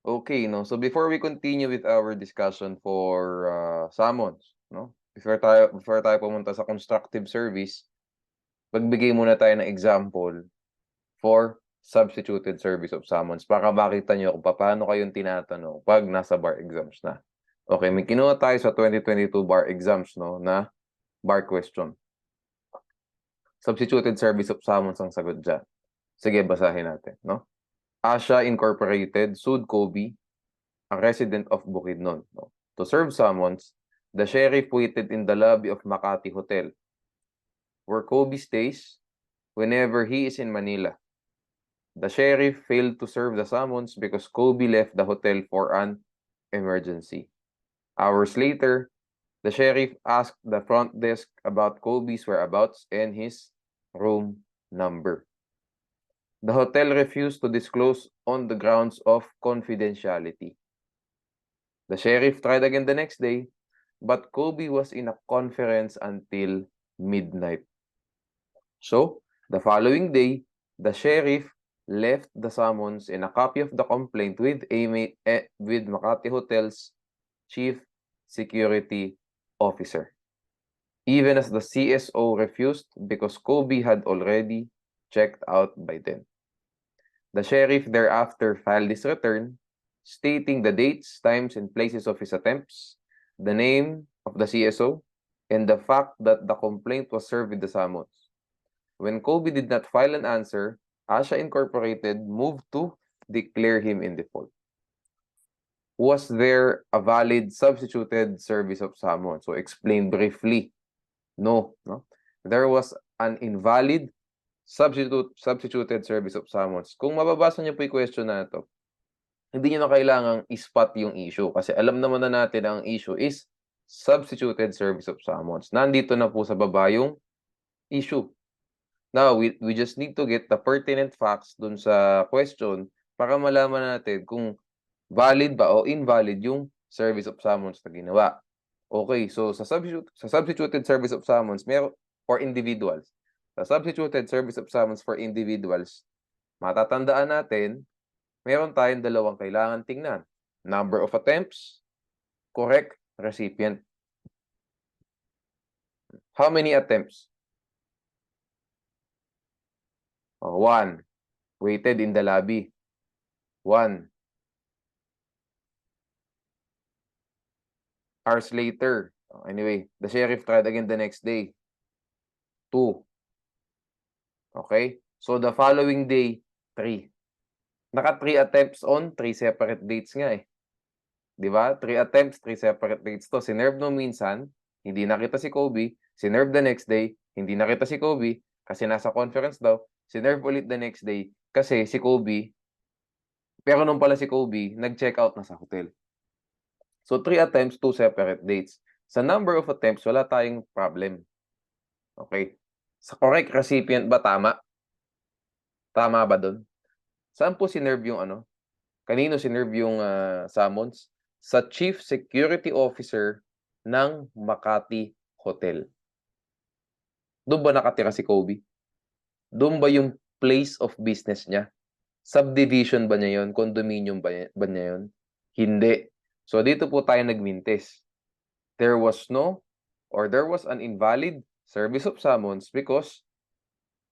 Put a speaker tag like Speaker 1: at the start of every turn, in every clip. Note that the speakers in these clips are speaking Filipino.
Speaker 1: Okay, no? So before we continue with our discussion for summons, no? Before tayo pumunta sa constructive service, magbigay muna tayo ng example for substituted service of summons para makita nyo kung paano kayong tinatanong pag nasa bar exams na. Okay, may kinuha tayo sa 2022 bar exams, no, na bar question. Substituted service of summons ang sagot dyan. Sige, basahin natin, no? Asha Incorporated sued Kobe, a resident of Bukidnon, no? To serve summons, the sheriff waited in the lobby of Makati Hotel, where Kobe stays whenever he is in Manila. The sheriff failed to serve the summons because Kobe left the hotel for an emergency. Hours later, the sheriff asked the front desk about Kobe's whereabouts and his room number. The hotel refused to disclose on the grounds of confidentiality. The sheriff tried again the next day, but Kobe was in a conference until midnight. So, the following day, the sheriff left the summons and a copy of the complaint with Makati Hotel's chief security officer, even as the CSO refused because Kobe had already checked out by then. The sheriff thereafter filed his return, stating the dates, times, and places of his attempts, the name of the CSO, and the fact that the complaint was served with the summons. When Kobe did not file an answer, Asha Incorporated moved to declare him in default. Was there a valid substituted service of summons? So explain briefly. No. There was an invalid substituted service of summons. Kung mababasa niyo po yung question na ito, hindi niyo na kailangang i-spot yung issue kasi alam naman na natin ang issue is substituted service of summons. Nandito na po sa baba yung issue. Now, we just need to get the pertinent facts dun sa question para malaman natin kung valid ba o invalid yung service of summons na ginawa. Okay, so sa substituted service of summons for individuals. Sa substituted service of summons for individuals, matatandaan natin, meron tayong dalawang kailangan tingnan. Number of attempts, correct recipient. How many attempts? 1. Waited in the lobby. 1. Hours later. Anyway, the sheriff tried again the next day. 2. Okay? So, the following day, 3. Naka 3 attempts on 3 separate dates nga eh. Diba? 3 attempts, 3 separate dates to. Sinerve no minsan, hindi nakita si Kobe. Sinerve the next day, hindi nakita si Kobe kasi nasa conference daw. Sinerve ulit the next day kasi si Kobe, pero nung pala si Kobe, nag-check out na sa hotel. So, 3 attempts, 2 separate dates. Sa number of attempts, wala tayong problem. Okay? Sa correct recipient ba tama? Tama ba dun? Saan po sinerve yung ano? Kanino sinerve yung summons? Sa Chief Security Officer ng Makati Hotel. Doon ba nakatira si Kobe? Doon ba yung place of business niya? Subdivision ba niya yun? Condominium ba niya yun? Hindi. So, dito po tayo nagmintis. There was an invalid service of summons because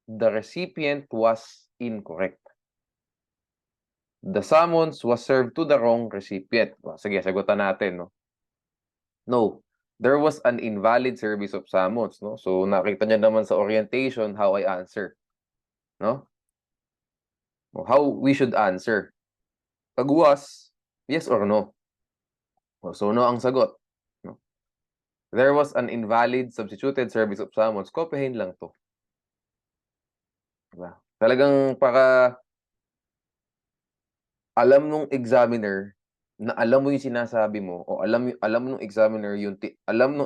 Speaker 1: the recipient was incorrect. The summons was served to the wrong recipient. Sige, sagutan natin, no? No. There was an invalid service of summons, no? So, nakita niyo naman sa orientation how I answer. No? How we should answer. Pag was, yes or no? So, no ang sagot. No? There was an invalid substituted service of summons. Kopyahin lang to. Diba? Talagang para alam nung examiner na alam mo yung sinasabi mo o alam nung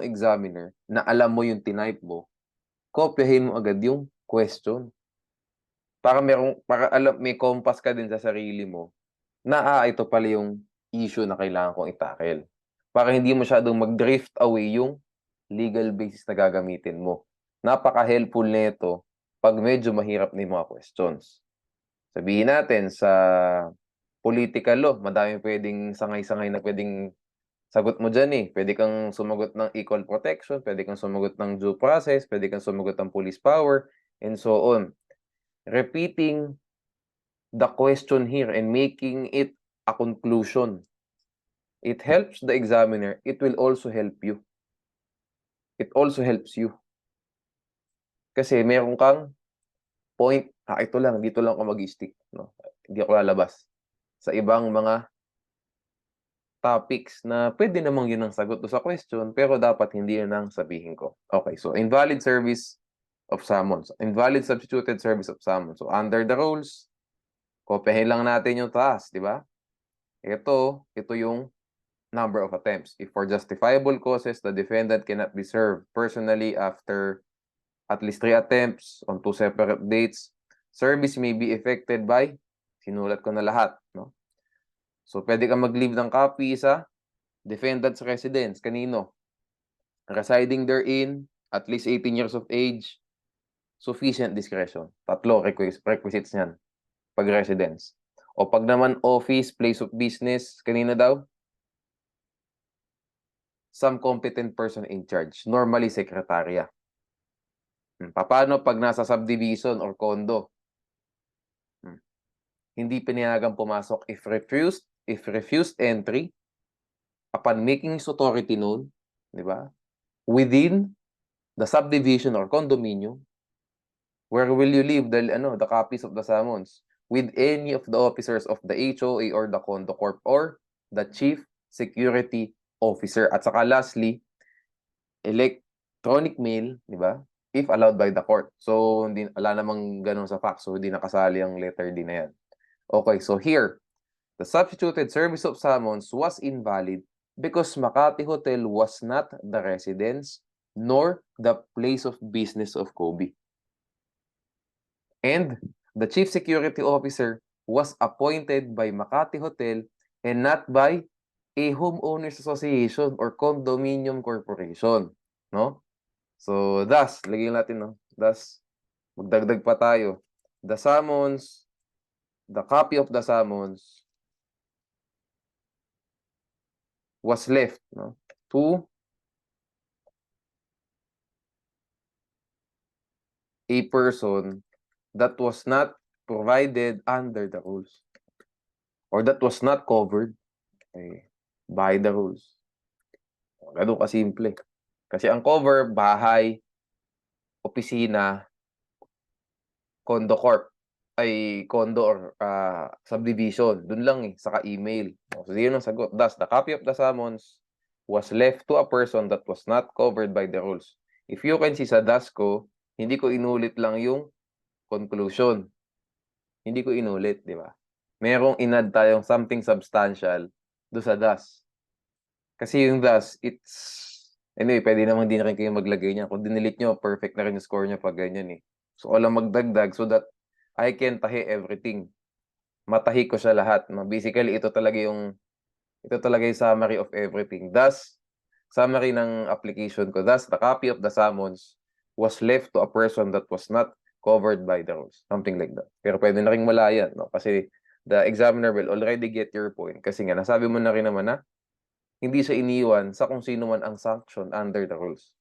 Speaker 1: examiner na alam mo yung tinype mo, kopyahin mo agad yung question. Para may compass ka din sa sarili mo na ito pala yung issue na kailangan kong i-tackle. Para hindi masyadong mag-drift away yung legal basis na gagamitin mo. Napaka-helpful nito pag medyo mahirap na yung mga questions. Sabihin natin sa political law, madaming pwedeng sangay-sangay na pwedeng sagot mo dyan eh. Pwede kang sumagot ng equal protection, pwede kang sumagot ng due process, pwede kang sumagot ng police power, and so on. Repeating the question here and making it a conclusion. It helps the examiner. It will also help you. It also helps you. Kasi meron kang point, ito lang, dito lang ako mag-stick. No? Hindi ako lalabas sa ibang mga topics na pwede namang yun ang sagot sa question, pero dapat hindi yun ang sabihin ko. Okay, so invalid service of summons. Invalid substituted service of summons. So under the rules, kopyahin lang natin yung taas, di ba? Ito yung number of attempts. If for justifiable causes, the defendant cannot be served personally after at least 3 attempts on 2 separate dates, service may be effected by, sinulat ko na lahat, no? So, pwede kang mag-leave ng copy sa defendant's residence. Kanino? Residing therein, at least 18 years of age, sufficient discretion. 3 requisites niyan pag residence. O pag naman office, place of business, kanina daw? Some competent person in charge. Normally, sekretarya. Paano pag nasa subdivision or condo? Hindi pinayagang pumasok if refused entry upon making his authority known, di ba? Within the subdivision or condominium, where will you leave the copies of the summons? With any of the officers of the HOA or the condo corp or the chief security officer. At saka lastly, electronic mail, di ba? If allowed by the court. So, wala namang ganun sa fax. So, hindi nakasali ang letter D na yan. Okay, so here, the substituted service of summons was invalid because Makati Hotel was not the residence nor the place of business of Kobe. And the chief security officer was appointed by Makati Hotel and not by a homeowners association or condominium corporation, no? So, thus, lagyan natin, no? Thus, magdagdag pa tayo. The summons, the copy of the summons was left, no, to a person that was not provided under the rules or that was not covered by the rules. Ganun kasimple. Kasi ang cover, bahay, opisina, condo corp, condo or subdivision. Dun lang saka email. So, yun ang sagot. Thus, the copy of the summons was left to a person that was not covered by the rules. If you can see sa DAS ko, hindi ko inulit lang yung conclusion. Hindi ko inulit, di ba? Merong inad tayong something substantial do sa DAS. Kasi yung DAS, anyway, pwede naman din rin kayo maglagay niya. Kung dinelete nyo, perfect na rin yung score niya pag ganyan eh. So, walang magdagdag so that I can tahi everything. Matahi ko siya lahat. No? Basically, ito talaga yung summary of everything. Thus, summary ng application ko. Thus, the copy of the summons was left to a person that was not covered by the rules. Something like that. Pero pwede na rin wala yan. No? Kasi the examiner will already get your point. Kasi nga, nasabi mo na rin naman na hindi siya iniwan sa kung sino man ang sanction under the rules.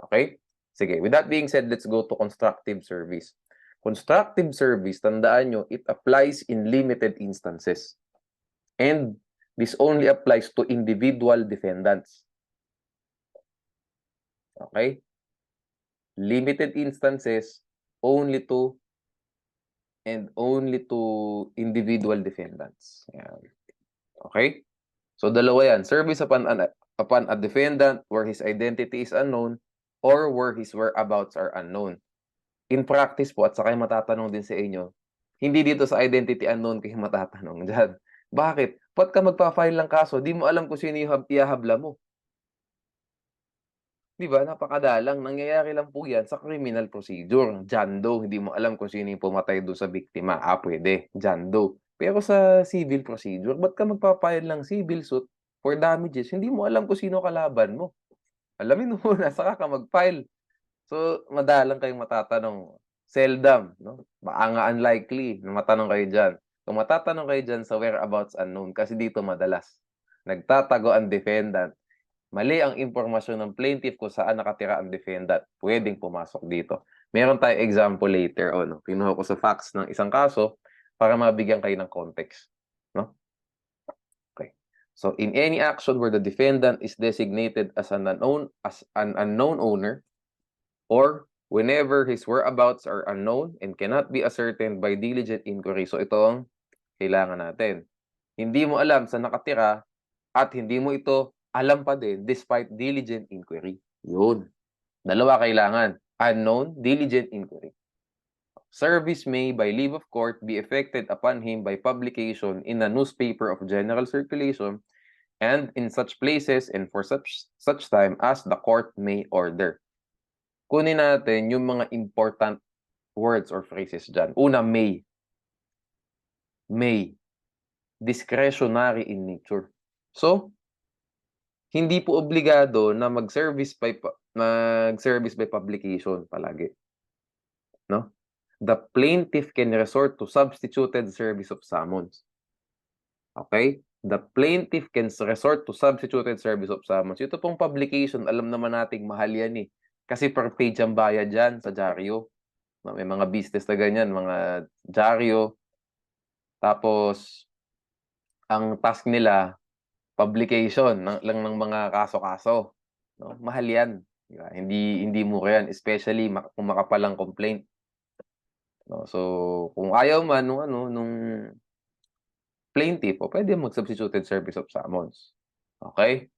Speaker 1: Okay? Sige, with that being said, let's go to constructive service. Constructive service, tandaan nyo, it applies in limited instances. And this only applies to individual defendants. Okay? Limited instances, only to individual defendants. Yan. Okay? So, dalawa yan. Service upon a defendant where his identity is unknown or where his whereabouts are unknown. In practice po, at saka yung matatanong din sa inyo, hindi dito sa identity unknown kayo matatanong dyan. Bakit? Ba't ka magpa-file ng kaso? Di mo alam kung sino yung ihahabla mo. Di ba? Napakadalang. Nangyayari lang po yan sa criminal procedure. John Doe, hindi mo alam kung sino yung pumatay doon sa biktima. Pwede. John Doe. Pero sa civil procedure, ba't ka magpa-file ng civil suit for damages? Hindi mo alam kung sino kalaban mo. Alamin mo muna, saka ka mag-file. So, madalang kayong matatanong. Seldom, no? Baka nga unlikely na matanong kayo dyan. Kung matatanong kayo dyan sa whereabouts unknown, kasi dito madalas, nagtatago ang defendant. Mali ang impormasyon ng plaintiff kung saan nakatira ang defendant. Pwedeng pumasok dito. Meron tayong example later on. No? Kinuha ko sa facts ng isang kaso para mabigyan kayo ng context. No? Okay. So, in any action where the defendant is designated as an unknown owner, or whenever his whereabouts are unknown and cannot be ascertained by diligent inquiry. So, ito ang kailangan natin. Hindi mo alam sa nakatira at hindi mo ito alam pa din despite diligent inquiry. Yun. Dalawa kailangan. Unknown, diligent inquiry. Service may, by leave of court, be effected upon him by publication in a newspaper of general circulation and in such places and for such time as the court may order. Kunin natin yung mga important words or phrases dyan. Una, may. May. Discretionary in nature. So, hindi po obligado na mag-service by publication palagi. No? The plaintiff can resort to substituted service of summons. Okay? The plaintiff can resort to substituted service of summons. Ito pong publication, alam naman nating mahal yan eh. Kasi per page ang bayad dyan sa dyaryo. May mga business na ganyan, mga dyaryo. Tapos, ang task nila, publication lang ng mga kaso-kaso. No? Mahal yan. Diba? Hindi mura yan, especially kung makapalang complaint. No? So, kung ayaw man nung plaintiff, pwede mag-substituted service of summons. Okay?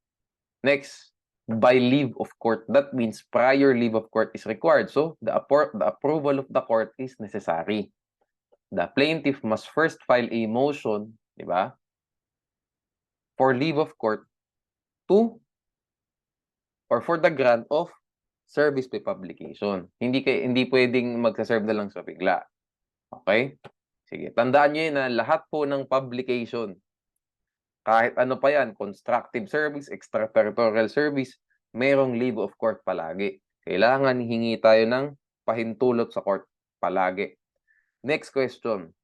Speaker 1: Next, by leave of court. That means prior leave of court is required. So, the approval of the court is necessary. The plaintiff must first file a motion, di ba? For leave of court to or for the grant of service by publication. Hindi pwedeng magsa-serve na lang sa bigla. Okay? Sige, tandaan niyo yun na lahat po ng publication, kahit ano pa yan, constructive service, extraterritorial service, merong leave of court palagi. Kailangan hingi tayo ng pahintulot sa court palagi. Next question.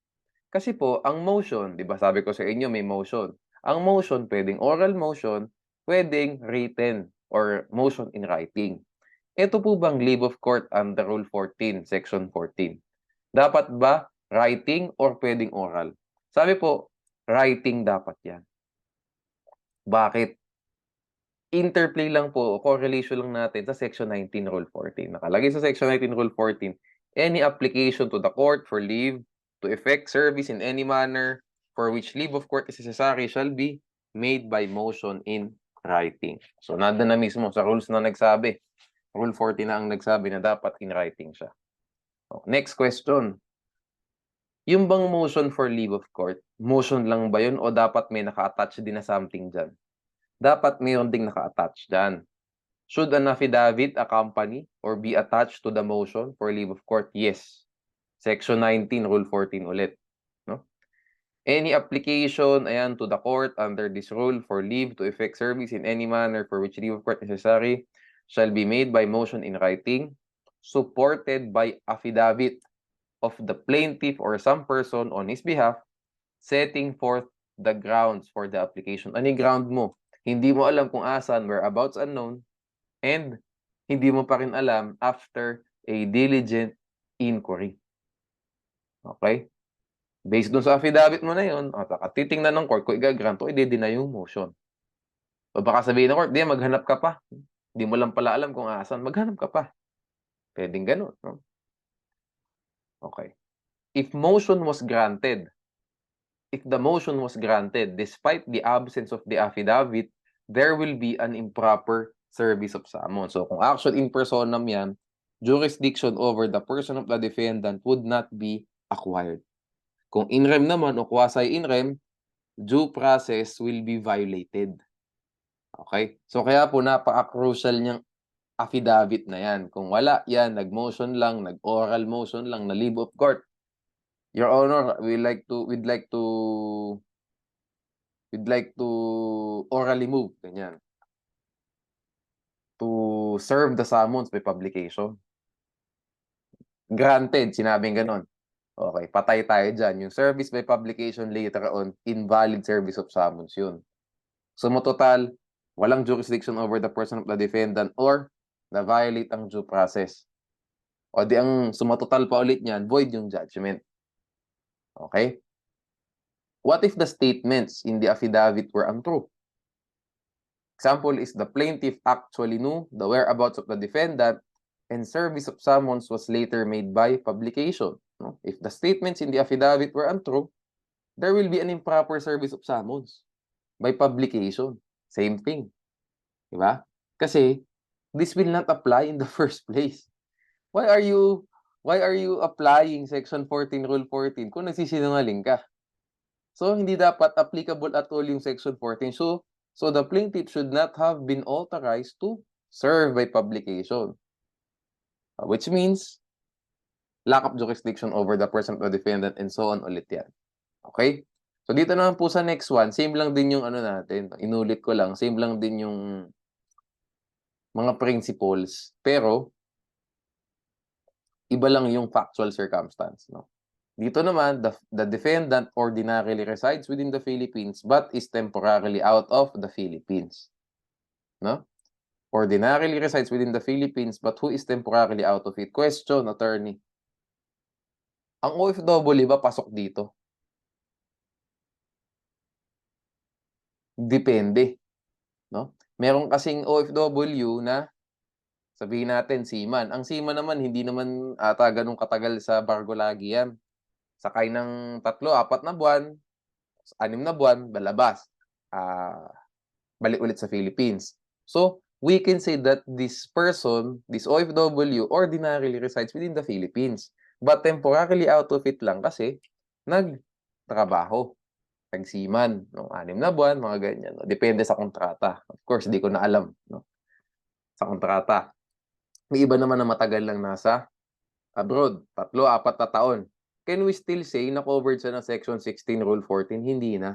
Speaker 1: Kasi po, ang motion, di ba sabi ko sa inyo may motion. Ang motion, pwedeng oral motion, pwedeng written or motion in writing. Ito po bang leave of court under Rule 14, Section 14? Dapat ba writing or pwedeng oral? Sabi po, writing dapat yan. Bakit? Interplay lang po, correlation lang natin sa Section 19, Rule 14. Nakalagay sa Section 19, Rule 14, any application to the court for leave to effect service in any manner for which leave of court is necessary shall be made by motion in writing. So, nandun na mismo sa rules na nagsabi. Rule 14 na ang nagsabi na dapat in writing siya. Next question. Yung bang motion for leave of court, motion lang ba yun o dapat may naka-attach din na something dyan? Dapat mayroon ding naka-attach dyan. Should an affidavit accompany or be attached to the motion for leave of court? Yes. Section 19, Rule 14 ulit. No? Any application to the court under this rule for leave to effect service in any manner for which leave of court necessary shall be made by motion in writing, supported by affidavit of the plaintiff or some person on his behalf, setting forth the grounds for the application. Ano yung ground mo? Hindi mo alam kung asan, whereabouts unknown, and hindi mo pa rin alam after a diligent inquiry. Okay? Based dun sa affidavit mo na yun, titingnan ng court kung i-grant o i-deny yung motion. O baka sabihin ng court, di, maghanap ka pa. Hindi mo lang pala alam kung asan, maghanap ka pa. Pwedeng ganun. No? Okay. If the motion was granted despite the absence of the affidavit, there will be an improper service of summons. So, kung action in personam yan, jurisdiction over the person of the defendant would not be acquired. Kung in rem naman o quasi in rem, due process will be violated. Okay? So, kaya po napaka-crucial niyang affidavit na yan. Kung wala yan, nag-motion lang, nag-oral motion lang, na leave of court, Your Honor, we'd like to orally move, ganyan, to serve the summons by publication. Granted, sinabing ganon. Okay, patay tayo dyan. Yung service by publication later on, invalid service of summons yun. Sumo total, walang jurisdiction over the person of the defendant or na-violate ang due process. O di ang sumo total pa ulit niyan, void yung judgment. Okay? What if the statements in the affidavit were untrue? Example is the plaintiff actually knew the whereabouts of the defendant and service of summons was later made by publication. No? If the statements in the affidavit were untrue, there will be an improper service of summons by publication. Same thing. Diba? Kasi this will not apply in the first place. Why are you applying Section 14, Rule 14 kung nagsisinungaling ka? So, hindi dapat applicable at all yung Section 14. So the plaintiff should not have been authorized to serve by publication. Which means, lack of jurisdiction over the person of the defendant and so on ulit yan. Okay? So dito naman po sa next one, same lang din yung ano natin. Inulit ko lang, same lang din yung mga principles. Pero, iba lang yung factual circumstance. No? Dito naman, the defendant ordinarily resides within the Philippines but is temporarily out of the Philippines. No? Ordinarily resides within the Philippines but who is temporarily out of it? Question, attorney. Ang OFW ba pasok dito? Depende. No? Meron kasing OFW na sabihin natin seaman. Ang seaman naman, hindi naman ata ganun katagal sa barko lagi yan. Sakay ng 3-4 na buwan, 6 na buwan, balabas. Balik ulit sa Philippines. So, we can say that this person, this OFW, ordinarily resides within the Philippines. But temporarily out of it lang kasi nagtrabaho, nagseaman, no? 6 na buwan, mga ganyan. No? Depende sa kontrata. Of course, hindi ko na alam. No? Sa kontrata. May iba naman na matagal lang nasa abroad, 3-4 na taon. Can we still say na covered siya ng Section 16, Rule 14? Hindi na.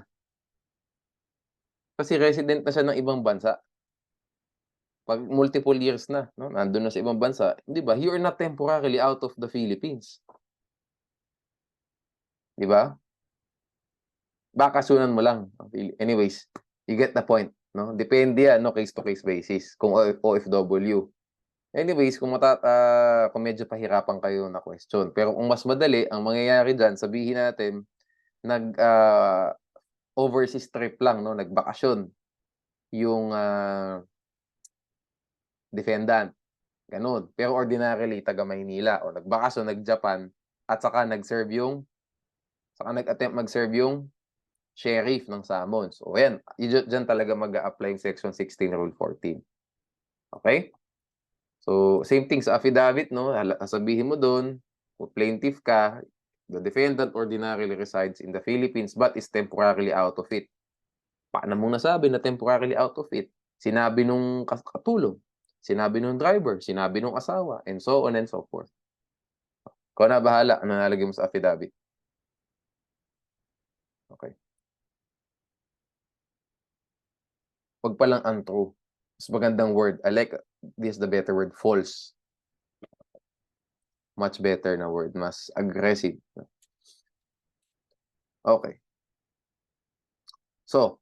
Speaker 1: Kasi resident na siya ng ibang bansa. Pag multiple years na, no? Nandun na sa ibang bansa, di ba? You are not temporarily out of the Philippines. Di ba? Bakasunan mo lang. Anyways, you get the point. No? Depende yan, no? Case-to-case basis. Kung OFW. Anyways, kung medyo pahirapan kayo na question. Pero kung mas madali, ang mangyayari dyan, sabihin natin, overseas trip lang, no? Nagbakasyon yung defendant. Ganun. Pero ordinarily, taga Maynila o nagbakasyon, nag-Japan at saka nag-attempt mag-serve yung sheriff ng summons. O yan, dyan talaga mag-a-apply yung Section 16, Rule 14. Okay? So, same thing sa affidavit, no? Sabihin mo doon, kung plaintiff ka, the defendant ordinarily resides in the Philippines but is temporarily out of it. Paano mo nasabi na temporarily out of it? Sinabi nung katulong, sinabi nung driver, sinabi nung asawa, and so on and so forth. Ikaw na bahala, ano nalagay mo sa affidavit? Okay. Huwag palang untrue. Mas magandang word. I like this, the better word, false. Much better na word. Mas aggressive. Okay. So,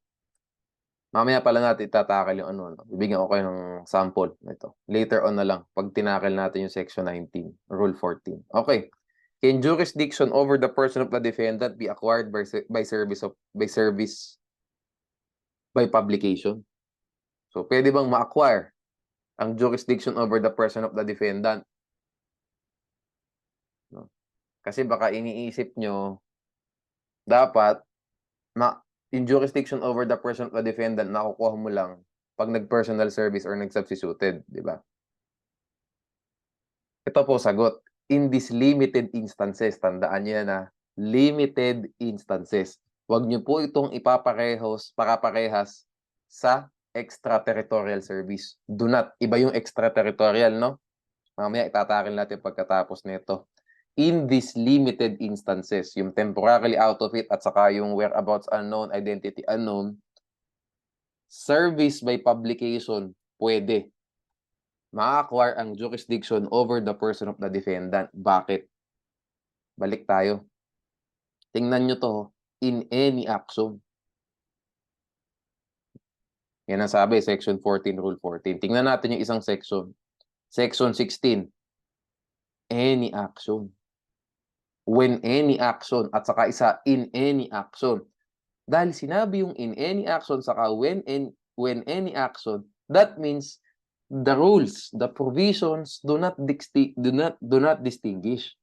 Speaker 1: mamaya pala natin itatakal yung ano. Bibigyan ko kayo ng sample nito. Later on na lang, pag tinakal natin yung Section 19, Rule 14. Okay. Can jurisdiction over the person of the defendant be acquired by publication? So, pwede bang ma-acquire ang jurisdiction over the person of the defendant? No? Kasi baka iniisip nyo, dapat yung jurisdiction over the person of the defendant, nakukuha mo lang pag nag-personal service or nag-substituted, di ba? Ito po sagot. In these limited instances, tandaan nyo na limited instances. Huwag nyo po itong pakaparehas sa extraterritorial service. Do not. Iba yung extraterritorial, no? Mamaya itatakil natin pagkatapos nito. In these limited instances, yung temporarily out of it at saka yung whereabouts unknown, identity unknown, service by publication, pwede. Ma-acquire ang jurisdiction over the person of the defendant. Bakit? Balik tayo. Tingnan nyo to, in any action. Yan ang sabi, Section 14, Rule 14. Tingnan natin yung isang section. Section 16, any action. When any action, at saka isa, in any action. Dahil sinabi yung in any action, saka when any action, that means the rules, the provisions do not distinguish.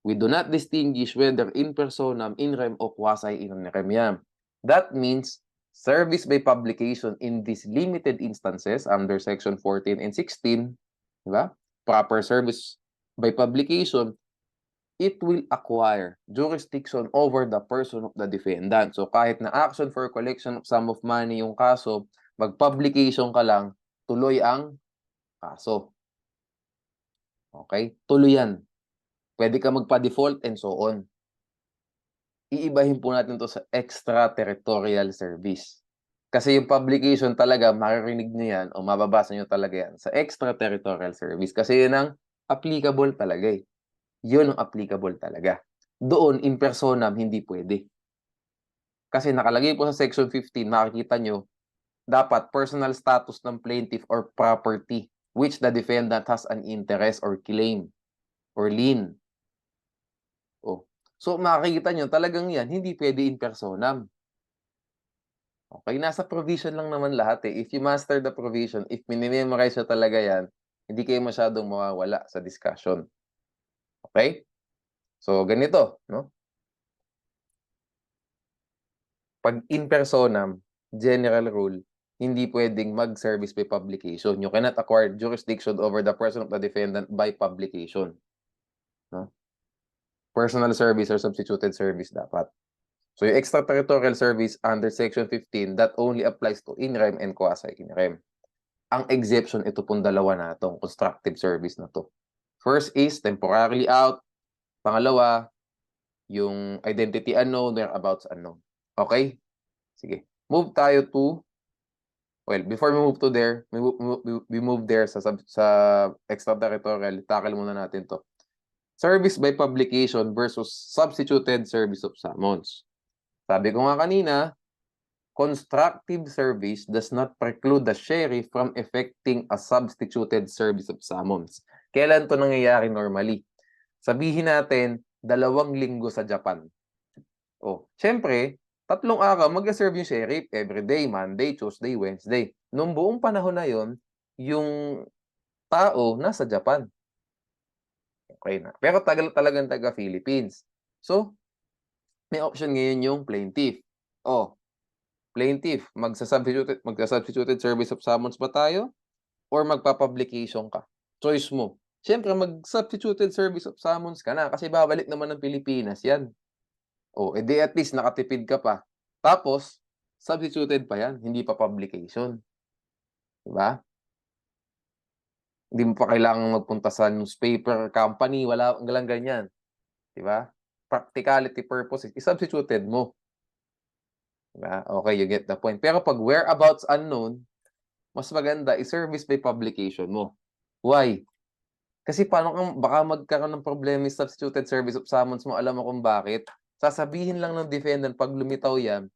Speaker 1: We do not distinguish whether in personam, in rem, o quasi in rem yan. That means service by publication in these limited instances under Section 14 and 16, di ba? Proper service by publication, it will acquire jurisdiction over the person of the defendant. So kahit na action for collection of sum of money yung kaso, mag-publication ka lang, tuloy ang kaso. Okay? Tuloy yan. Pwede ka magpa-default and so on. Iibahin po natin to sa extraterritorial service. Kasi yung publication talaga, maririnig nyo yan o mababasa nyo talaga yan sa extraterritorial service. Kasi yun ang applicable talaga eh. Yun ang applicable talaga. Doon, in personam, hindi pwede. Kasi nakalagay po sa Section 15, makikita nyo, dapat personal status ng plaintiff or property which the defendant has an interest or claim or lien. Oh. So, makikita nyo, talagang yan, hindi pwede in personam. Okay, nasa provision lang naman lahat eh. If you master the provision, if minimemorize nyo talaga yan, hindi kayo masyadong mawawala sa discussion. Okay? So, ganito, no? Pag in personam, general rule, hindi pwedeng mag-service by publication. You cannot acquire jurisdiction over the person of the defendant by publication. No? Personal service or substituted service dapat. So, yung extraterritorial service under Section 15, that only applies to in rem and quasi in rem. Ang exception, ito pong dalawa na itong constructive service na to. First is temporarily out. Pangalawa, yung identity unknown, whereabouts unknown. Okay? Sige. Move tayo to, well, before we move to there, we move there sa extraterritorial, tackle muna natin to. Service by publication versus substituted service of summons. Sabi ko nga kanina, constructive service does not preclude the sheriff from effecting a substituted service of summons. Kailan to nangyayari normally? Sabihin natin, 2 linggo sa Japan. Oh, syempre, 3 araw mag-serve yung sheriff every day, Monday, Tuesday, Wednesday. Nung buong panahon na yon, yung tao nasa Japan. Okay na. Pero talagang taga Philippines. So, may option ngayon yung plaintiff. Oh, plaintiff, magsa-substituted service of summons ba tayo? Or magpa-publication ka? Choice mo. Siyempre, mag-substituted service of summons ka na kasi babalik naman ng Pilipinas yan. O, edi at least nakatipid ka pa. Tapos, substituted pa yan, hindi pa publication. Diba? Hindi mo pa kailangan magpunta sa newspaper company, wala lang ganyan. Diba? Practicality purposes, i-substituted mo. Diba? Okay, you get the point. Pero pag whereabouts unknown, mas maganda i-service by publication mo. Why? Kasi paano baka magkaroon ng problema yung substituted service of summons mo, alam mo kung bakit? Sasabihin lang ng defendant pag lumitaw yan,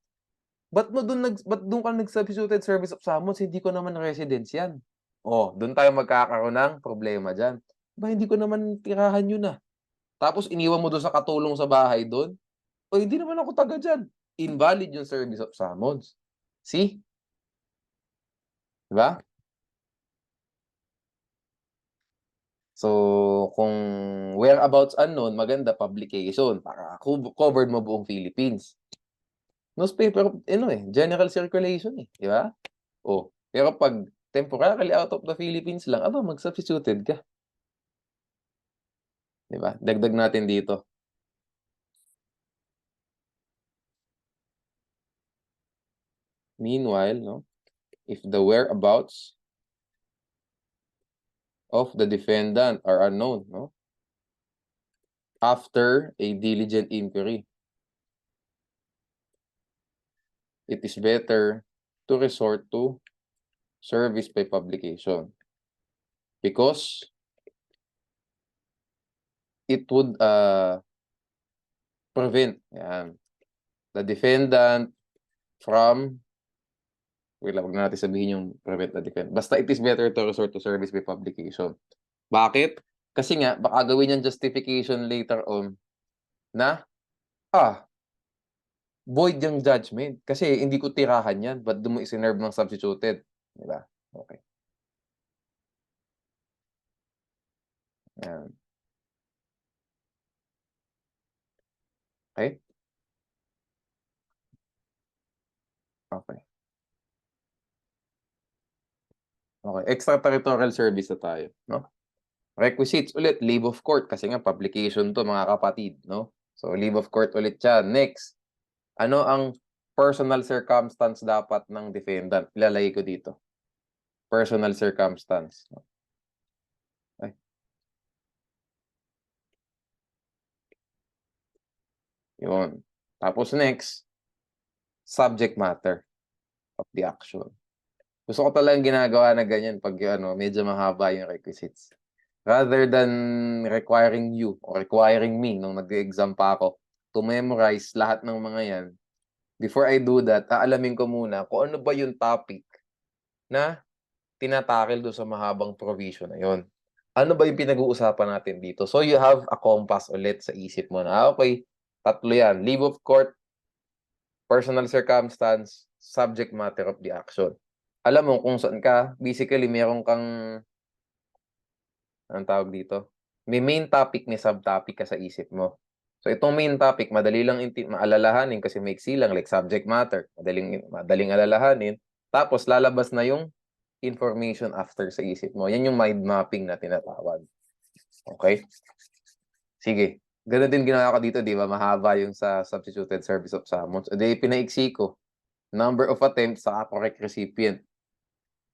Speaker 1: ba't doon ka nag-substituted service of summons? Hindi ko naman residence yan. Oh, doon tayo magkakaroon ng problema dyan. Ba, hindi ko naman tirahan yun ah. Tapos iniwan mo doon sa katulong sa bahay doon. O, hindi naman ako taga dyan. Invalid yung service of summons. See? Diba? So, kung whereabouts unknown, maganda publication para covered mo buong Philippines. Newspaper, general circulation eh, di ba? Oh, pero pag temporarily out of the Philippines lang, mag-substituted ka. Di ba? Dagdag natin dito. Meanwhile, no, if the whereabouts of the defendant are unknown, no, after a diligent inquiry, it is better to resort to service by publication because it would prevent. Yan. The defendant from, wait lang, wag na natin sabihin yung prevent the defendant. Basta it is better to resort to service by publication. Bakit? Kasi nga, baka gawin yung justification later on na, void yung judgment. Kasi hindi ko tirahan yan. Ba't doon mo isinerve ng substituted? Diba? Okay. Yan. Okay? Okay. Okay. Extraterritorial service na tayo, no? Requisites ulit, leave of court. Kasi nga, publication to, mga kapatid, no? So, leave of court ulit siya. Next, ano ang personal circumstance dapat ng defendant? Ilalagay ko dito. Personal circumstance. Ay. Yun. Tapos next, subject matter of the action. Gusto ko talagang ginagawa na ganyan pag medyo mahaba yung requisites. Rather than requiring you or requiring me nung nag-exam pa ako to memorize lahat ng mga yan, before I do that, aalamin ko muna kung ano ba yung topic na tinatakil doon sa mahabang provision na yun. Ano ba yung pinag-uusapan natin dito? So you have a compass ulit sa isip mo na, okay, tatlo yan. Leave of court, personal circumstance, subject matter of the action. Alam mo kung saan ka, basically meron kang, anong tawag dito? May main topic, may subtopic ka sa isip mo. So itong main topic, madali lang maalalahanin kasi maiksi lang, like subject matter. Madaling alalahanin. Tapos lalabas na yung information after sa isip mo. Yan yung mind mapping na tinatawag. Okay? Sige. Ganun din ginawa ko dito, di ba? Mahaba yung sa substituted service of summons. Di, pinaiksi ko. Number of attempts sa correct recipient.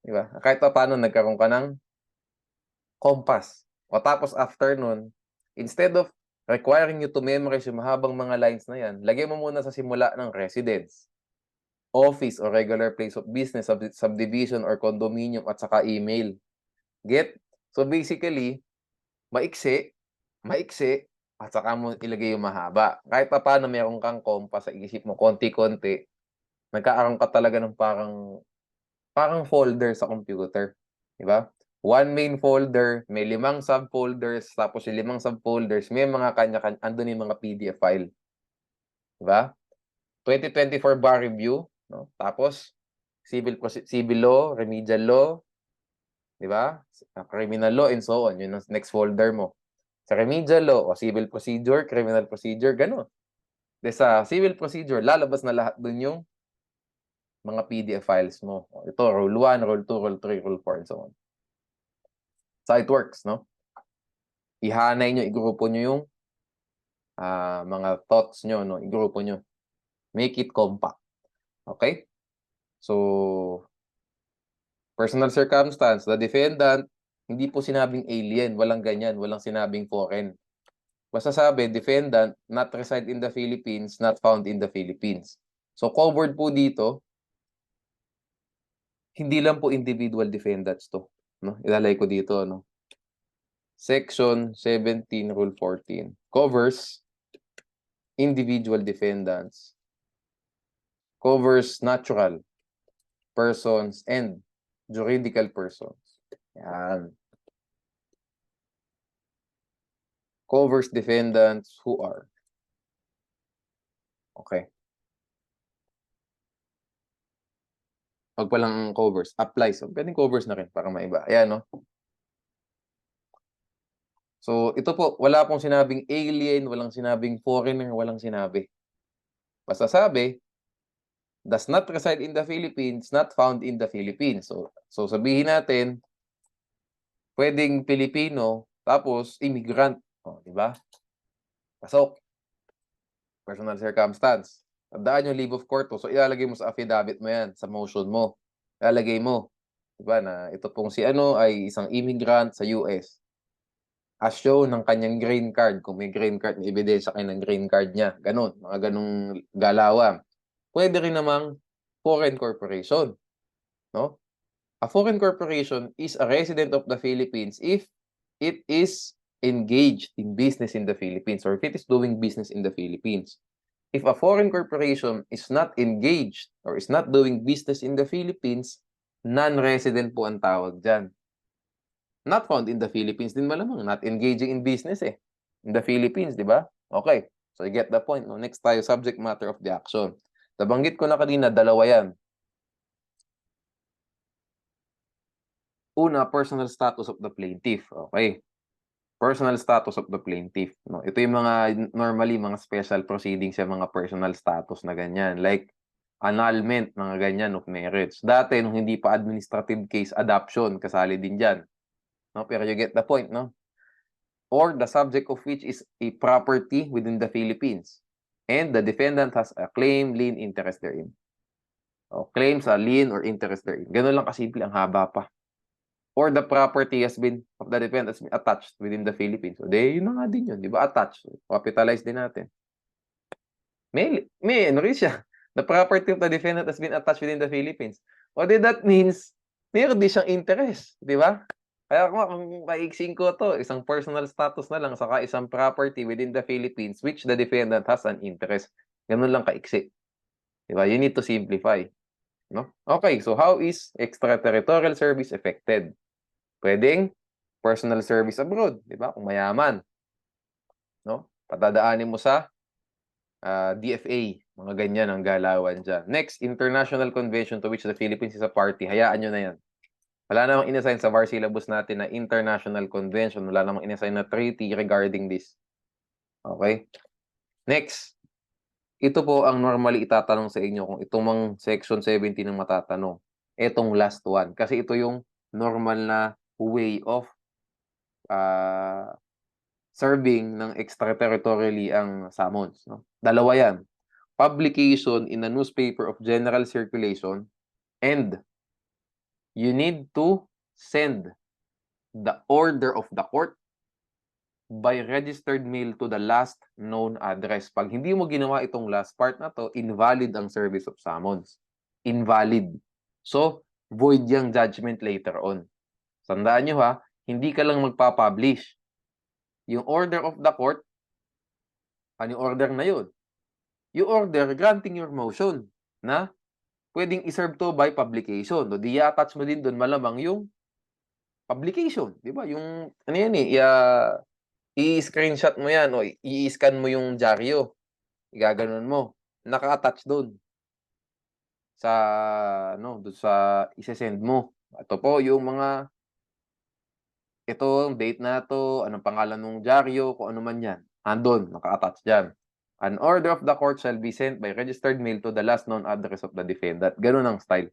Speaker 1: Di ba? Kahit pa paano, nagkaroon ka ng compass. O tapos after nun, instead of requiring you to memorize yung mahabang mga lines na yan, lagay mo muna sa simula ng residence, office or regular place of business, subdivision or condominium, at saka email. Get? So basically, maiksi, at saka mo ilagay yung mahaba. Kahit pa paano meron kang compass sa isip mo, konti-konti, nagkakaroon ka talaga ng parang folder sa computer. Diba? One main folder, may 5 subfolders, tapos yung 5 subfolders, may mga kanya-kanya, andun yung mga PDF file. Diba? 2024 bar review, no? Tapos, civil law, remedial law, diba? Criminal law, and so on. Yun ang next folder mo. Sa remedial law, o civil procedure, criminal procedure, gano'n. Sa civil procedure, lalabas na lahat dun yung mga PDF files mo. Ito, rule 1, rule 2, rule 3, rule 4, and so on. So it works, no? Ihanay nyo, igrupo nyo yung mga thoughts nyo, no? Igrupo nyo. Make it compact. Okay? So, personal circumstance, the defendant, hindi po sinabing alien, walang ganyan, walang sinabing foreign. Basta sabi, defendant, not reside in the Philippines, not found in the Philippines. So, covered po dito, hindi lang po individual defendants to. No? Ilalagay ko dito, no? Section 17, Rule 14 covers individual defendants, covers natural persons and juridical persons. Yan. Covers defendants who are. Okay. Wag pa lang covers. Applies. So, pwedeng covers na rin para maiba. Ayan, no? So, ito po, wala pong sinabing alien, walang sinabing foreigner, walang sinabi. Basta sabi, does not reside in the Philippines, not found in the Philippines. So sabihin natin, pwedeng Pilipino, tapos immigrant. O, di ba? Pasok. Personal circumstance. Tandaan yung leave of court. So, ilalagay mo sa affidavit mo yan, sa motion mo. Ilalagay mo. Di ba, na ito pong si ay isang immigrant sa US. As shown ng kanyang green card. Kung may green card, may ebidensya kayo ng green card niya. Ganon. Mga ganong galawan. Pwede rin namang foreign corporation. No? A foreign corporation is a resident of the Philippines if it is engaged in business in the Philippines or if it is doing business in the Philippines. If a foreign corporation is not engaged or is not doing business in the Philippines, non-resident po ang tawag dyan. Not found in the Philippines din malamang, not engaging in business eh. In the Philippines, di ba? Okay, so you get the point. No? Next tayo, subject matter of the action. Nabanggit ko na kanina, dalawa yan. Una, personal status of the plaintiff. Okay. Personal status of the plaintiff. No? Ito yung mga, normally, mga special proceedings yung mga personal status na ganyan. Like, annulment, mga ganyan of marriage. Dati, nung hindi pa administrative case, adoption, kasali din dyan. No? Pero you get the point, no? Or the subject of which is a property within the Philippines. And the defendant has a claim, lien, interest therein. O, claims a lien or interest therein. Ganun lang kasimple, ang haba pa. Or the property has been, of the defendant has been attached within the Philippines. So, yun na nga din yun, di ba? Attached. Capitalize din natin. May ano rin siya. The property of the defendant has been attached within the Philippines. O, that means, meron din siyang interest, di ba? Kaya kung maiksing ko to, isang personal status na lang, saka isang property within the Philippines, which the defendant has an interest. Ganun lang kaiksi. Di ba? You need to simplify. No? Okay, so how is extraterritorial service affected? Pwedeng personal service abroad, di ba? Kung mayaman. No? Patadaanin mo sa DFA. Mga ganyan ang galawan dyan. Next, international convention to which the Philippines is a party. Hayaan nyo na yan. Wala namang inassign sa VAR syllabus natin na international convention. Wala namang inassign na treaty regarding this. Okay? Next. Ito po ang normally itatanong sa inyo kung itong mga section 17 ang matatanong. Itong last one. Kasi ito yung normal na way of serving ng extraterritorially ang summons. No? Dalawa yan. Publication in a newspaper of general circulation and you need to send the order of the court by registered mail to the last known address. Pag hindi mo ginawa itong last part na to, invalid ang service of summons. Invalid. So, void yung judgment later on. Tandaan nyo ha, hindi ka lang magpapublish. Yung order of the court, ano yung order na yun? Yung order granting your motion na pwedeng iserve to by publication. No? Di i-attach mo din doon malamang yung publication. Di ba? Yung, ano yan eh, i-screenshot mo yan o i-scan mo yung dyaryo. Igaganon mo. Naka-attach doon sa, doon sa isesend mo. Ito po yung mga, ito, date na to, anong pangalan ng dyaryo, kung ano man yan. Andun, naka-attach dyan. An order of the court shall be sent by registered mail to the last known address of the defendant. Ganun ang style.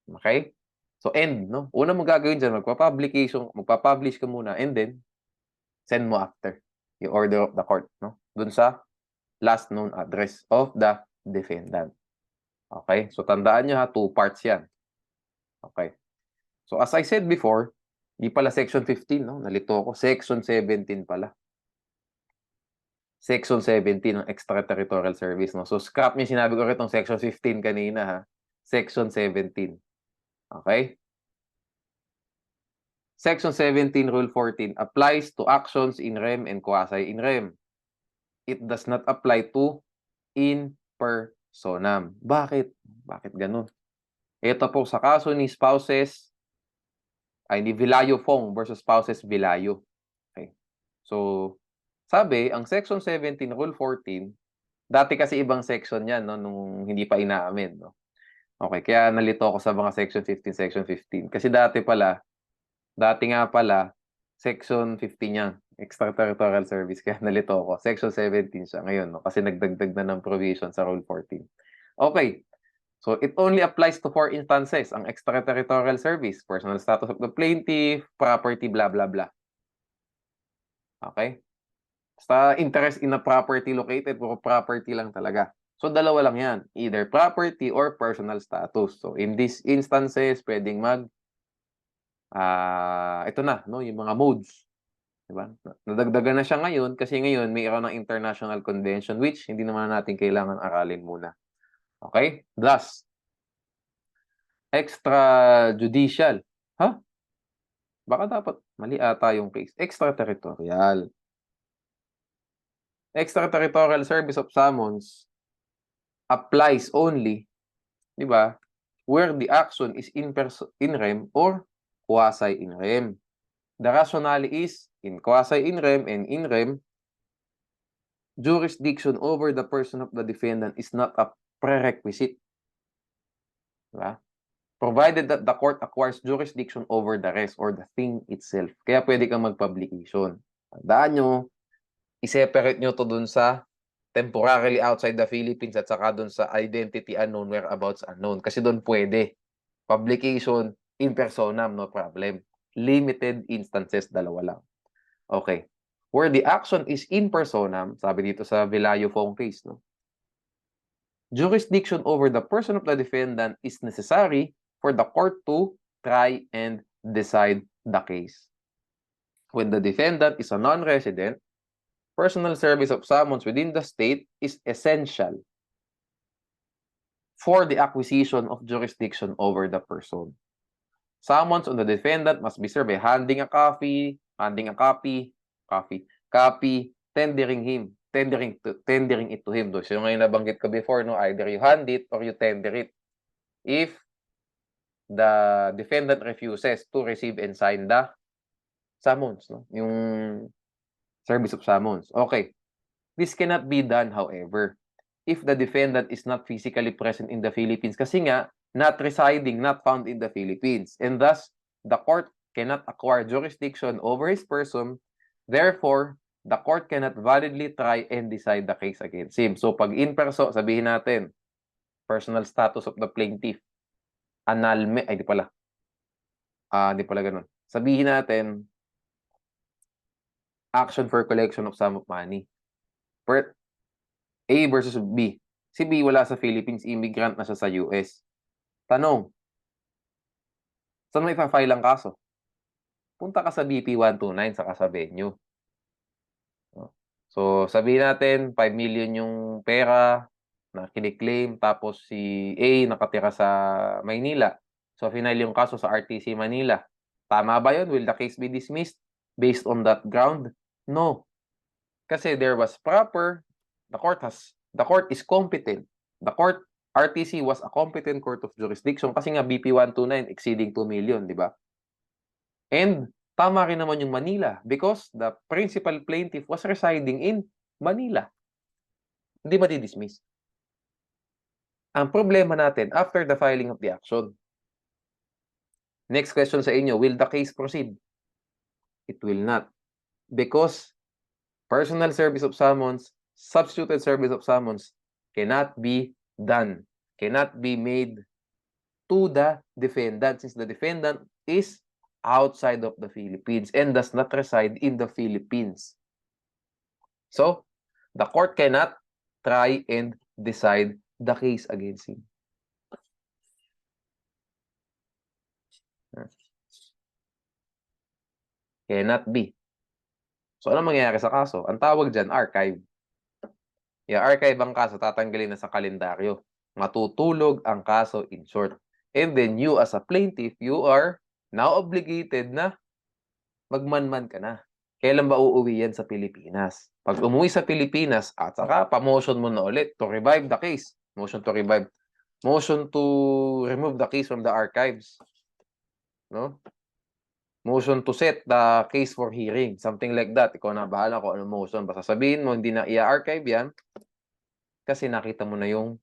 Speaker 1: Okay? So, end, no? Una mo gagawin dyan, magpa-publish ka muna, and then, send mo after yung order of the court, no? Dun sa last known address of the defendant. Okay? So, tandaan nyo ha, 2 parts yan. Okay? So, as I said before, di pala section 15, no? Nalito ako. Section 17 pala. Section 17 ng extraterritorial service, no? So, scrap niyo sinabi ko rin itong section 15 kanina, ha? Section 17. Okay? Section 17, Rule 14 applies to actions in rem and quasi in rem. It does not apply to in personam. Bakit? Bakit ganun? Ito po sa kaso ni Vilayo Fong versus spouses Vilayo. Okay. So, sabi, ang Section 17, Rule 14, dati kasi ibang section yan, no, nung hindi pa inaamin, no? Okay, kaya nalito ako sa mga Section 15, Section 15. Kasi dati nga pala, Section 15 yan, extraterritorial service, kaya nalito ako. Section 17 siya ngayon, no? Kasi nagdagdag na ng provision sa Rule 14. Okay, so it only applies to 4 instances, ang extraterritorial service, personal status of the plaintiff, property, blah, blah, blah. Okay? Basta interest in a property located, puro property lang talaga. So, dalawa lang yan. Either property or personal status. So, in these instances, pwedeng ito na, no, yung mga modes. Diba? Nadagdagan na siya ngayon kasi ngayon mayroon ng international convention which hindi naman natin kailangan aralin muna. Okay? Thus, extrajudicial. Baka dapat mali ata yung case. Extraterritorial. Extraterritorial service of summons applies only, 'di ba, where the action is in rem or quasi in rem. The rationale is in quasi in rem and in rem, jurisdiction over the person of the defendant is not a prerequisite. 'Di ba? Provided that the court acquires jurisdiction over the rest or the thing itself. Kaya pwede kang mag-publication. Tandaan nyo, i-separate nyo to dun sa temporarily outside the Philippines at saka dun sa identity unknown, whereabouts unknown. Kasi dun pwede. Publication, in personam, no problem. Limited instances, dalawa lang. Okay. Where the action is in personam, sabi dito sa Velayo Fong case, no? Jurisdiction over the person of the defendant is necessary for the court to try and decide the case. When the defendant is a non-resident, personal service of summons within the state is essential for the acquisition of jurisdiction over the person. Summons on the defendant must be served by handing a copy, tendering it to him. So yung ngayon nabanggit ko before, no, either you hand it or you tender it. If the defendant refuses to receive and sign the summons, no, yung service of summons. Okay. This cannot be done, however, if the defendant is not physically present in the Philippines kasi nga, not residing, not found in the Philippines. And thus, the court cannot acquire jurisdiction over his person. Therefore, the court cannot validly try and decide the case against him. So, pag in person, sabihin natin, personal status of the plaintiff, annulment, ay, di pala. Di pala ganun. Sabihin natin, action for collection of sum of money. A versus B. Si B wala sa Philippines, immigrant na siya sa US. Tanong, saan mo ipa-file ang kaso? Punta ka sa BP 129 saka sa venue. So, sabihin natin, 5 million yung pera na kiniklaim, tapos si A nakatira sa Maynila. So, final yung kaso sa RTC Manila. Tama ba yun? Will the case be dismissed based on that ground? No. Kasi there was proper, the court is competent. The court, RTC was a competent court of jurisdiction kasi nga BP 129 exceeding 2 million, di ba? And tama rin naman yung Manila because the principal plaintiff was residing in Manila. Hindi madi-dismiss. Ang problema natin, after the filing of the action. Next question sa inyo, will the case proceed? It will not. Because personal service of summons, substituted service of summons cannot be done, cannot be made to the defendant since the defendant is outside of the Philippines and does not reside in the Philippines. So, the court cannot try and decide the case against him. Cannot be. So, ano mangyayari sa kaso? Ang tawag dyan, archive. I-archive ang kaso, tatanggalin na sa kalendaryo. Matutulog ang kaso in short. And then you as a plaintiff, you are now obligated na magmanman ka na. Kailan ba uuwi yan sa Pilipinas? Pag umuwi sa Pilipinas, at saka pa-motion mo na ulit to revive the case. Motion to revive. Motion to remove the case from the archives. No? Motion to set the case for hearing. Something like that. Ikaw na bahala kung anong motion. Basta sabihin mo, hindi na i-archive yan kasi nakita mo na yung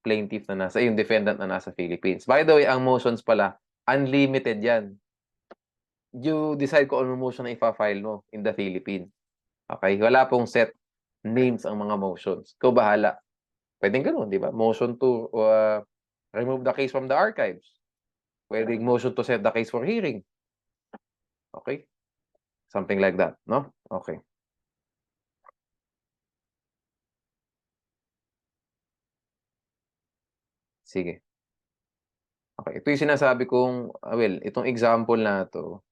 Speaker 1: plaintiff na nasa, yung defendant na nasa Philippines. By the way, ang motions pala, unlimited yan. You decide kung anong motion na ipa-file mo in the Philippines. Okay? Wala pong set names ang mga motions. Ikaw bahala. Pwedeng ganun, di ba? Motion to remove the case from the archives. Pwedeng motion to set the case for hearing. Okay? Something like that, no? Okay. Sige. Okay, ito yung sinasabi kong, well, itong example na to,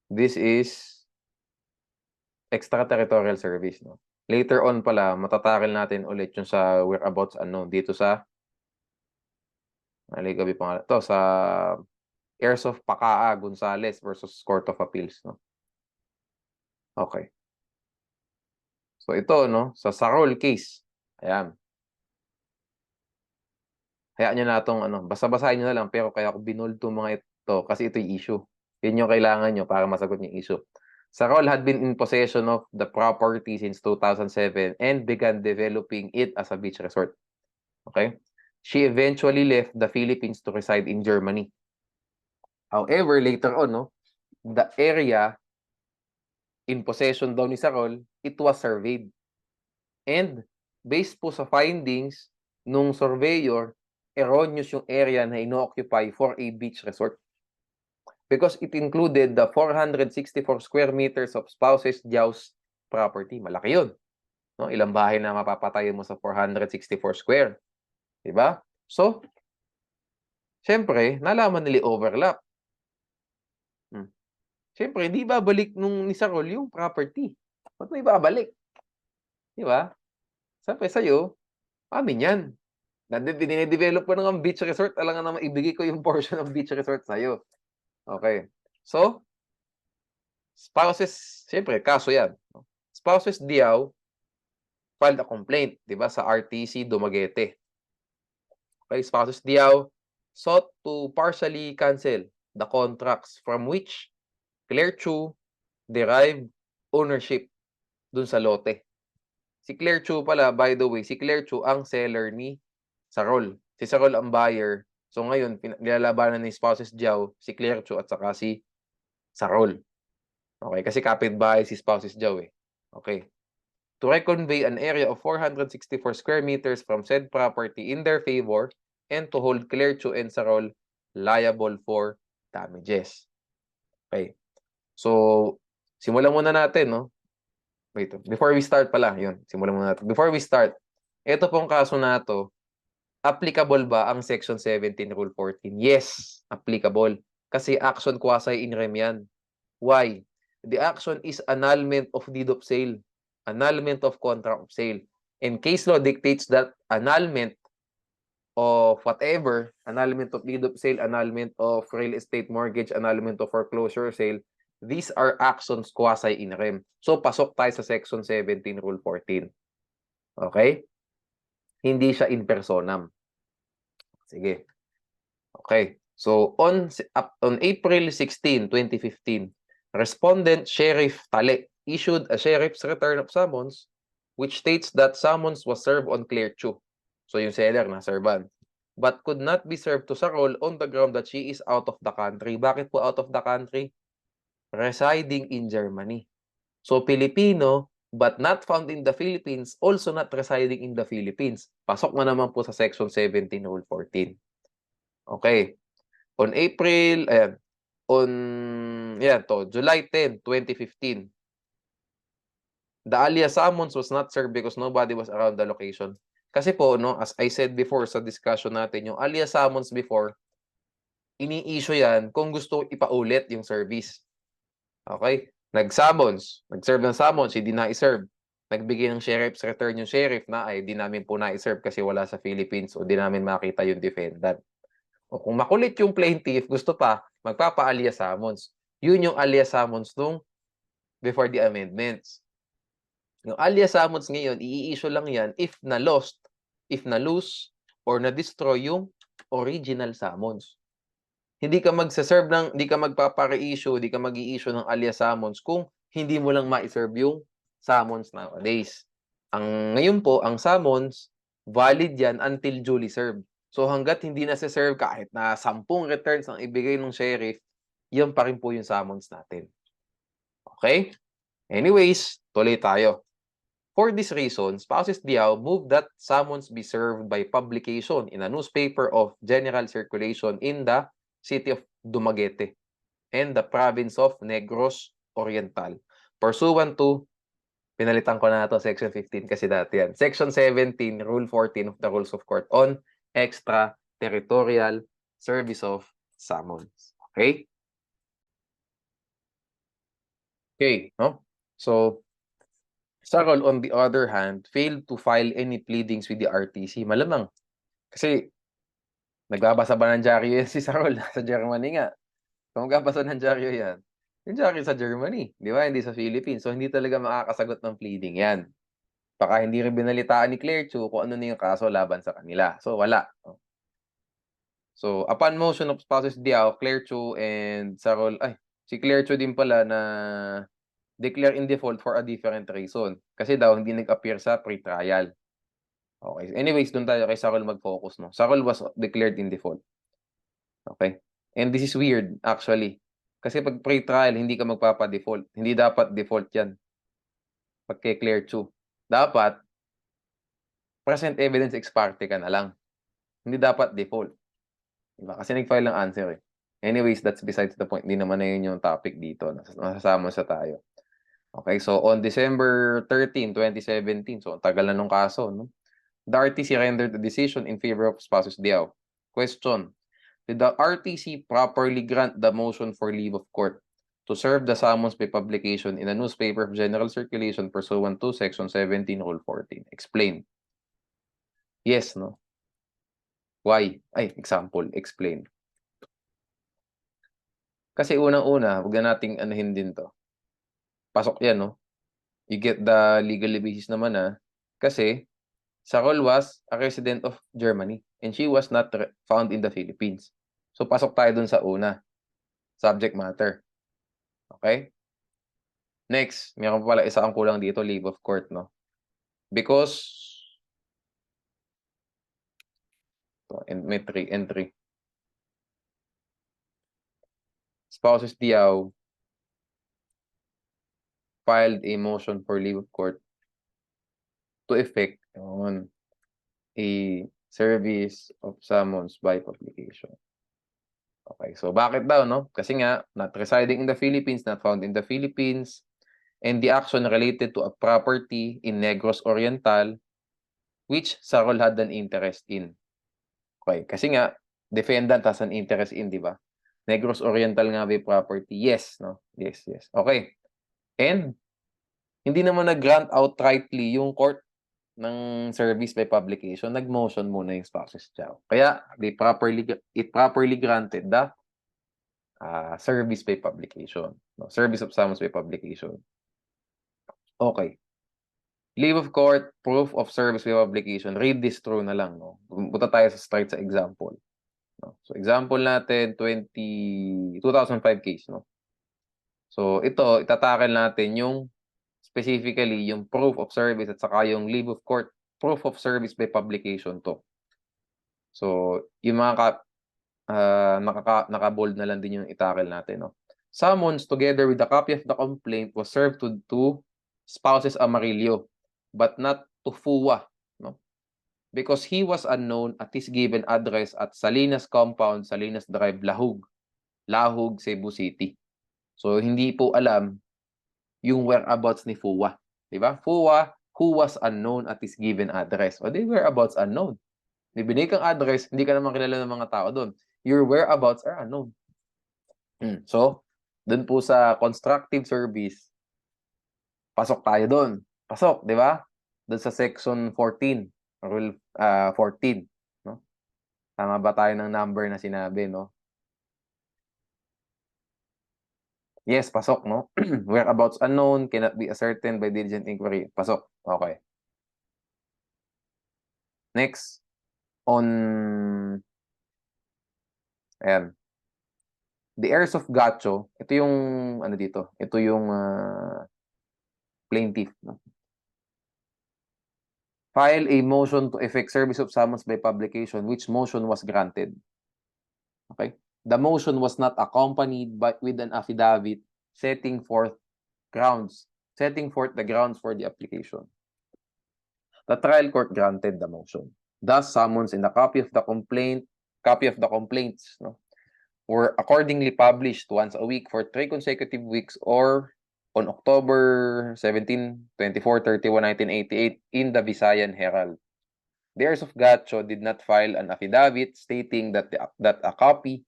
Speaker 1: this is extraterritorial service, no? Later on pala, matatakil natin ulit yung sa whereabouts unknown dito sa, gabi pa nga, to sa Heirs of Pacaa Gonzales versus Court of Appeals, no? Okay. So ito, no, sa Sarol case. Ayan. Hayaan niyo na itong ano, basa-basahin niyo na lang pero kaya ako binold 'tong mga ito kasi ito yung issue. Yun yung kailangan niyo para masagot yung issue. Sarol had been in possession of the property since 2007 and began developing it as a beach resort. Okay? She eventually left the Philippines to reside in Germany. However, later on, no, the area in possession daw ni Sarol, it was surveyed. And based po sa findings nung surveyor, erroneous yung area na ino-occupy for a beach resort. Because it included the 464 square meters of spouses Diao's property. Malaki yun. No? Ilang bahay na mapapatayo mo sa 464 square. Diba? So, syempre, nalaman nila overlap. Syempre, hindi babalik nung ni Sarol yung property. Ba't may babalik? Diba? Sabi sa'yo, amin yan. Dinidevelop ko ng beach resort, alangan naman ibigay ko yung portion ng beach resort sa'yo. Okay. So, spouses, siyempre, kaso yan. Spouses Diao filed a complaint, di ba, sa RTC Dumaguete. Okay, spouses Diao sought to partially cancel the contracts from which Claire Chu derived ownership dun sa lote. Si Claire Chu pala, by the way, si Claire Chu ang seller ni Sarol. Si Sarol ang buyer. So ngayon, nilalabanan ni spouses Diao, si Claire Chu at saka si Sarol. Okay, kasi kapitbahay si spouses Diao eh. Okay. To reconvey an area of 464 square meters from said property in their favor and to hold Claire Chu and Sarol liable for damages. Okay. So, simulan muna natin, no? Wait, before we start pala, yun, simulan muna natin. Before we start, ito pong kaso na to, applicable ba ang Section 17 Rule 14? Yes, applicable. Kasi action quasi in rem yan. Why? The action is annulment of deed of sale, annulment of contract of sale. And case law dictates that annulment of whatever, annulment of deed of sale, annulment of real estate mortgage, annulment of foreclosure sale, these are actions quasi in rem. So, pasok tayo sa Section 17 Rule 14. Okay? Hindi siya in personam. Sige. Okay. So, on April 16, 2015, Respondent Sheriff Tale issued a sheriff's return of summons which states that summons was served on Claire Chu. So, yung seller na serban. But could not be served to Sarol on the ground that she is out of the country. Bakit po out of the country? Residing in Germany. So, Filipino, but not found in the Philippines, also not residing in the Philippines. Pasok na naman po sa Section 17, Rule 14. Okay. On April, ayan, July 10, 2015, the alias summons was not served because nobody was around the location. Kasi po, no, as I said before sa discussion natin, yung alias summons before, ini-issue yan kung gusto ipaulit yung service. Okay? Nag-summons, nag-serve ng summons, hindi na-serve. Nagbigay ng sheriff's return yung sheriff na ay di namin po na-serve kasi wala sa Philippines o di namin makita yung defendant. O kung makulit yung plaintiff, gusto pa, magpapa-alias summons. Yun yung alias summons nung before the amendments. Yung alias summons ngayon, i-issue lang yan if na-lost, if na-lose, or na-destroy yung original summons. Hindi ka hindi ka magpapa-reissue, hindi ka mag-i-issue ng alias summons kung hindi mo lang ma-serve yung summons nowadays. Ngayon po, ang summons, valid yan until duly served. So hanggat hindi na-serve kahit na 10 returns ang ibigay ng sheriff, yun pa rin po yung summons natin. Okay? Anyways, tuloy tayo. For this reason, Spouses Diao moved that summons be served by publication in a newspaper of general circulation in the city of Dumaguete and the province of Negros Oriental. Pursuant to, pinalitan ko na ito, Section 15 kasi dati yan. Section 17, Rule 14 of the Rules of Court on extraterritorial service of summons. Okay? Okay, no? So, Sarol, on the other hand, failed to file any pleadings with the RTC. Malamang. Kasi, nagbabasa ba ng dyaryo yan si Sarol sa Germany nga. Kung magbabasa ng dyaryo yan, yung dyaryo sa Germany, di ba? Hindi sa Philippines. So, hindi talaga makakasagot ng pleading yan. Baka hindi rin binalitaan ni Claire Chu kung ano na yung kaso laban sa kanila. So, wala. So, upon motion of spouses Diao, Claire Chu and Sarol, si Claire Chu din pala na declare in default for a different reason. Kasi daw, hindi nag-appear sa pre-trial. Okay. Anyways, doon tayo kay Sarol mag-focus, no? Sarol was declared in default. Okay? And this is weird, actually. Kasi pag pre-trial, hindi ka magpapa-default. Hindi dapat default yan. Pag kay Claire Chu. Dapat, present evidence ex parte ka na lang. Hindi dapat default. Diba? Kasi nag-file ng answer eh. Anyways, that's besides the point. Hindi naman na yun yung topic dito. Nasasama sa tayo. Okay, so on December 13, 2017, so ang tagal na nung kaso, no? The RTC rendered a decision in favor of spouses Diao. Question: did the RTC properly grant the motion for leave of court to serve the summons by publication in a newspaper of general circulation pursuant to Section 17, Rule 14? Explain. Yes, no? Why? Example, explain. Kasi unang-una, huwag na nating anuhin din to. Pasok yan, no? You get the legal basis naman, kasi Sarol was a resident of Germany and she was not found in the Philippines. So, pasok tayo dun sa una. Subject matter. Okay? Next, meron pala isa ang kulang dito, leave of court, no? Because, may entry. Spouses Diao filed a motion for leave of court to effect on a service of summons by publication. Okay, so bakit daw, no? Kasi nga, not residing in the Philippines, not found in the Philippines, and the action related to a property in Negros Oriental, which Sarol had an interest in. Okay, kasi nga, defendant has an interest in, di ba? Negros Oriental nga ba yung property? Yes, no? Yes. Okay. And, hindi naman nag-grant outrightly yung court ng service by publication. Nag-motion muna yung spouses Diao. Kaya, it properly granted the service by publication. No? Service of summons by publication. Okay. Leave of court, proof of service by publication. Read this through na lang. No? Punta tayo straight sa example. No? So, example natin, 2005 case. No? So, ito, itatakel natin yung specifically yung proof of service at saka yung leave of court, proof of service by publication to. So, yung mga naka-bold na lang din yung itakel natin. No? Summons together with the copy of the complaint was served to spouses Amarillo, but not to FUA, no? Because he was unknown at his given address at Salinas Compound, Salinas Drive, Lahug, Cebu City. So, hindi po alam yung whereabouts ni FUA. Diba? FUA, who was unknown at his given address. O di whereabouts unknown. May binigay kang address, hindi ka naman kilala ng mga tao doon. Your whereabouts are unknown. So, doon po sa constructive service, pasok tayo doon. Pasok, di ba? Doon sa section 14, rule 14, no? Tama ba tayo ng number na sinabi, no? Yes, pasok, no? Whereabouts unknown, cannot be ascertained by diligent inquiry. Pasok. Okay. Next, ayan. The heirs of Gacho, ito yung, ano dito? Ito yung plaintiff, no? File a motion to effect service of summons by publication, which motion was granted. Okay? The motion was not accompanied with an affidavit setting forth the grounds for the application. The trial court granted the motion. Thus, summons in the copy of the complaints, no, were accordingly published once a week for 3 consecutive weeks or on October 17, 24, 31, 1988 in the Visayan Herald. The heirs of Gacho did not file an affidavit stating that a copy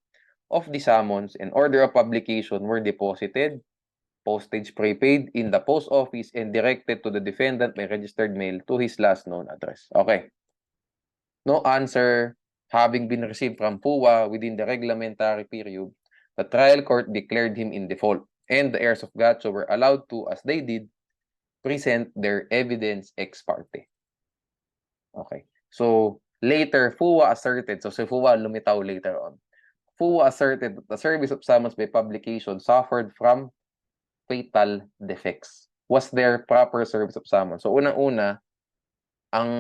Speaker 1: of the summons and order of publication were deposited, postage prepaid in the post office, and directed to the defendant by registered mail to his last known address. Okay. No answer having been received from FUA within the reglementary period, the trial court declared him in default, and the heirs of Gacho were allowed to, as they did, present their evidence ex parte. Okay. So, later, FUA asserted, so si FUA lumitaw later on, FUA asserted that the service of summons by publication suffered from fatal defects. Was there proper service of summons? So, unang-una, ang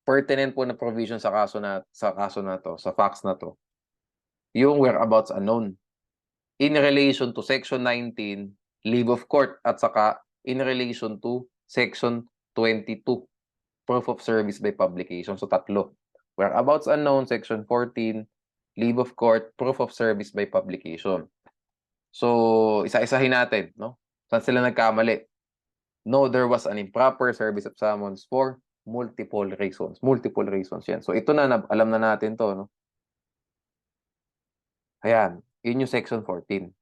Speaker 1: pertinent po na provision sa kaso na to, sa facts na to, yung whereabouts unknown in relation to section 19 leave of court at saka in relation to section 22 proof of service by publication. So tatlo. Whereabouts unknown, section 14, leave of court, proof of service by publication. So isa-isahin natin, no? Saan sila nagkamali? No, there was an improper service of summons for multiple reasons. Multiple reasons yan. So ito na, alam na natin to, no? Ayan, yun yung section 14.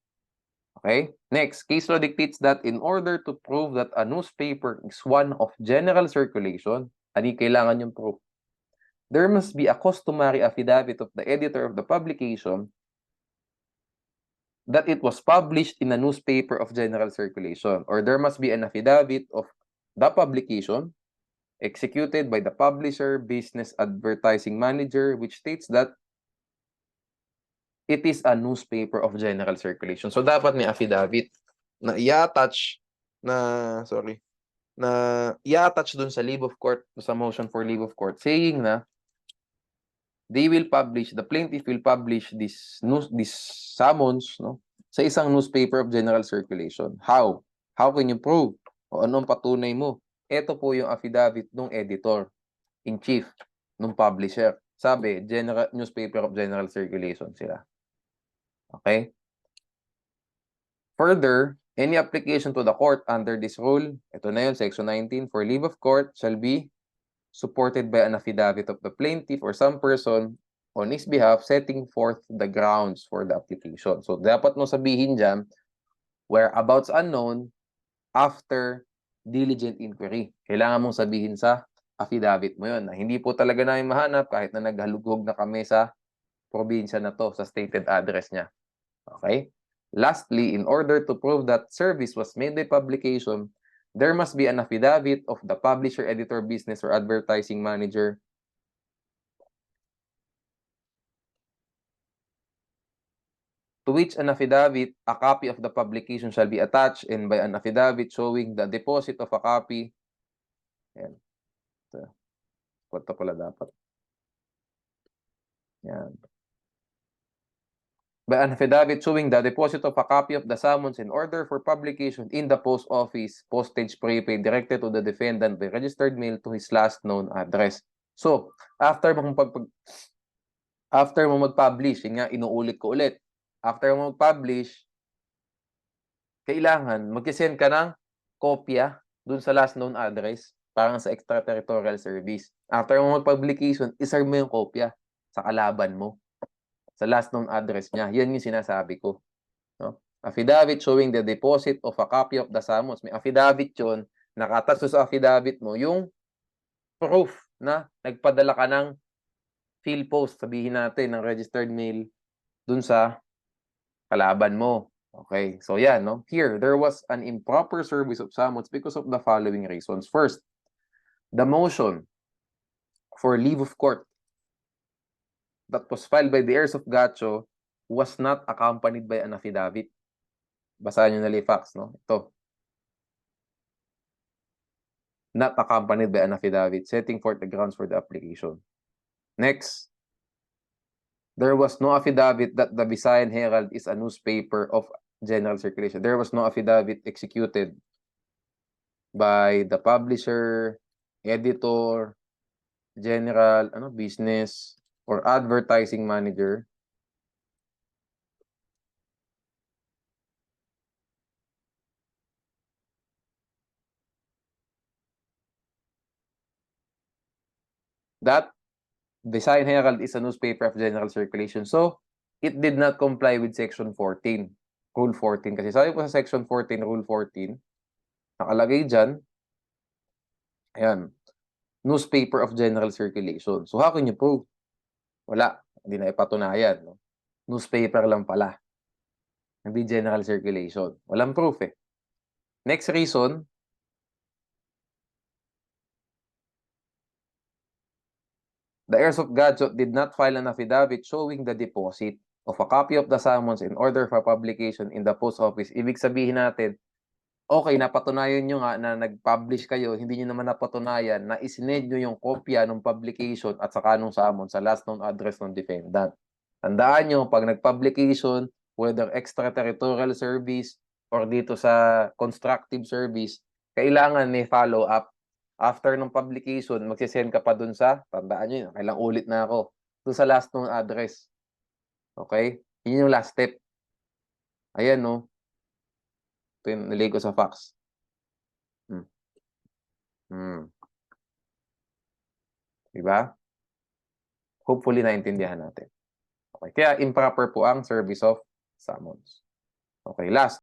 Speaker 1: Okay? Next, case law dictates that in order to prove that a newspaper is one of general circulation, ani kailangan yung proof, there must be a customary affidavit of the editor of the publication that it was published in a newspaper of general circulation, or there must be an affidavit of the publication executed by the publisher, business advertising manager, which states that it is a newspaper of general circulation. So dapat may affidavit na i-attach na i-attach dun sa leave of court, sa motion for leave of court, saying na they will publish, the plaintiff will publish this summons, no, sa isang newspaper of general circulation. How? How can you prove? O anong patunay mo? Ito po yung affidavit ng editor in chief, ng publisher. Sabi, newspaper of general circulation sila. Okay? Further, any application to the court under this rule, ito na yun, section 19, for leave of court shall be supported by an affidavit of the plaintiff or some person on his behalf setting forth the grounds for the application. So, dapat mo sabihin dyan, whereabouts unknown, after diligent inquiry. Kailangan mong sabihin sa affidavit mo yun, na hindi po talaga namin mahanap kahit na naghalughog na kami sa probinsya na to, sa stated address niya. Okay? Lastly, in order to prove that service was made by publication, there must be an affidavit of the publisher, editor, business, or advertising manager to which an affidavit, a copy of the publication shall be attached, and by an affidavit showing the deposit of a copy. Yan. Ito pala dapat. Yan. By an affidavit showing the deposit of a copy of the summons in order for publication in the post office, postage prepaid, directed to the defendant by registered mail to his last known address. So, after mo mag-publish, yun nga, inuulit ko ulit, after mo mag-publish, kailangan mag-send ka ng kopya dun sa last known address, parang sa extraterritorial service. After mo mag-publication, iserve mo yung kopya sa kalaban mo, sa last known address niya. Yan yung sinasabi ko. No? Affidavit showing the deposit of a copy of the summons. May affidavit yun, nakataso sa affidavit mo, yung proof na nagpadala ka ng field post, sabihin natin, ng registered mail dun sa kalaban mo. Okay, so yan, no? Here, there was an improper service of summons because of the following reasons. First, the motion for leave of court that was filed by the heirs of Gacho was not accompanied by an affidavit. Basahin nyo na facts, no? Ito. Not accompanied by an affidavit setting forth the grounds for the application. Next, there was no affidavit that the Visayan Herald is a newspaper of general circulation. There was no affidavit executed by the publisher, editor, general, business, or advertising manager that Visayan Herald is a newspaper of general circulation. So, it did not comply with Section 14, Rule 14. Kasi sabi po sa Section 14, Rule 14, nakalagay dyan, ayan, newspaper of general circulation. So, how can you prove? Wala. Hindi na ipatunayan. No? Newspaper lang pala. Hindi general circulation. Walang proof eh. Next reason, the heirs of Gadget did not file an affidavit showing the deposit of a copy of the summons in order for publication in the post office. Ibig sabihin natin, okay, napatunayan nyo nga na nag-publish kayo, hindi nyo naman napatunayan na isinend nyo yung kopya ng publication at saka nung summons sa last known address ng defendant. Tandaan nyo, pag nag-publication, whether extraterritorial service or dito sa constructive service, kailangan may follow-up. After ng publication, magsisend ka pa dun sa, tandaan nyo yun, kailang ulit na ako, dun sa last known address. Okay? Yun yung last step. Ayan, no? Ito yung nilagay ko sa fax. Diba? Hopefully, naintindihan natin. Okay. Kaya improper po ang service of summons. Okay, last.